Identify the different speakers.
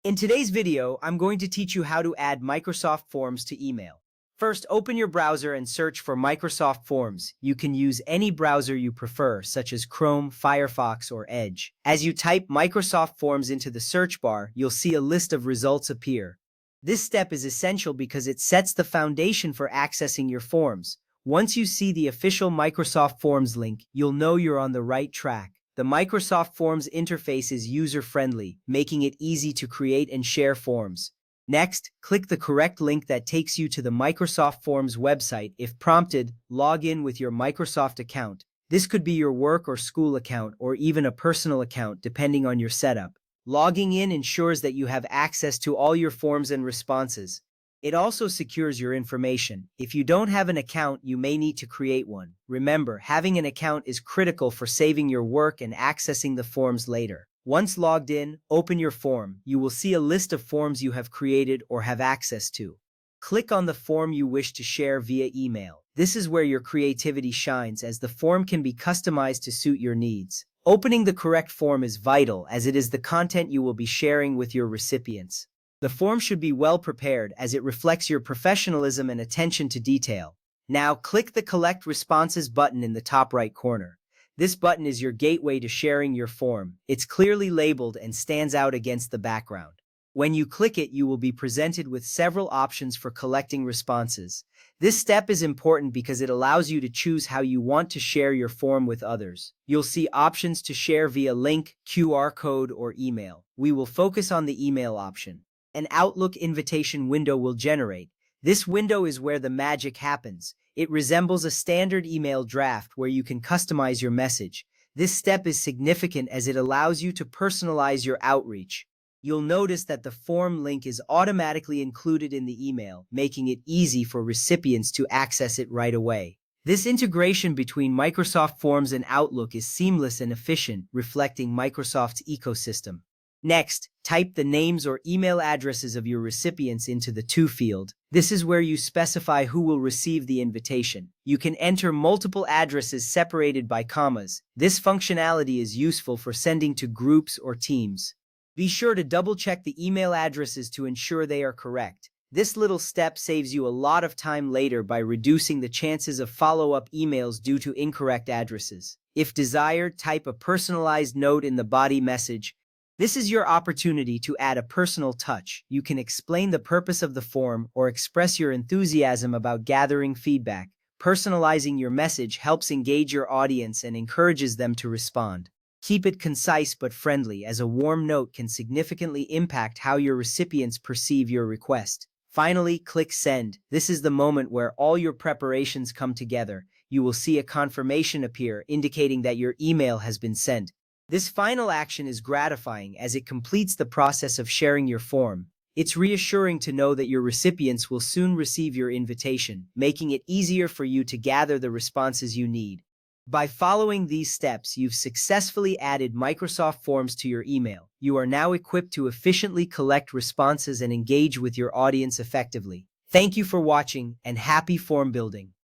Speaker 1: In today's video, I'm going to teach you how to add Microsoft Forms to email. First, open your browser and search for Microsoft Forms. You can use any browser you prefer, such as Chrome, Firefox, or Edge. As you type Microsoft Forms into the search bar, you'll see a list of results appear. This step is essential because it sets the foundation for accessing your forms. Once you see the official Microsoft Forms link, you'll know you're on the right track. The Microsoft Forms interface is user-friendly, making it easy to create and share forms. Next, click the correct link that takes you to the Microsoft Forms website. If prompted, log in with your Microsoft account. This could be your work or school account or even a personal account depending on your setup. Logging in ensures that you have access to all your forms and responses. It also secures your information. If you don't have an account, you may need to create one. Remember, having an account is critical for saving your work and accessing the forms later. Once logged in, open your form. You will see a list of forms you have created or have access to. Click on the form you wish to share via email. This is where your creativity shines, as the form can be customized to suit your needs. Opening the correct form is vital, as it is the content you will be sharing with your recipients. The form should be well prepared, as it reflects your professionalism and attention to detail. Now, click the Collect Responses button in the top right corner. This button is your gateway to sharing your form. It's clearly labeled and stands out against the background. When you click it, you will be presented with several options for collecting responses. This step is important because it allows you to choose how you want to share your form with others. You'll see options to share via link, QR code, or email. We will focus on the email option. An Outlook invitation window will generate. This window is where the magic happens. It resembles a standard email draft where you can customize your message. This step is significant as it allows you to personalize your outreach. You'll notice that the form link is automatically included in the email, making it easy for recipients to access it right away. This integration between Microsoft Forms and Outlook is seamless and efficient, reflecting Microsoft's ecosystem. Next, type the names or email addresses of your recipients into the To field. This is where you specify who will receive the invitation. You can enter multiple addresses separated by commas. This functionality is useful for sending to groups or teams. Be sure to double-check the email addresses to ensure they are correct. This little step saves you a lot of time later by reducing the chances of follow-up emails due to incorrect addresses. If desired, type a personalized note in the body message. This is your opportunity to add a personal touch. You can explain the purpose of the form or express your enthusiasm about gathering feedback. Personalizing your message helps engage your audience and encourages them to respond. Keep it concise but friendly, as a warm note can significantly impact how your recipients perceive your request. Finally, click Send. This is the moment where all your preparations come together. You will see a confirmation appear indicating that your email has been sent. This final action is gratifying as it completes the process of sharing your form. It's reassuring to know that your recipients will soon receive your invitation, making it easier for you to gather the responses you need. By following these steps, you've successfully added Microsoft Forms to your email. You are now equipped to efficiently collect responses and engage with your audience effectively. Thank you for watching, and happy form building!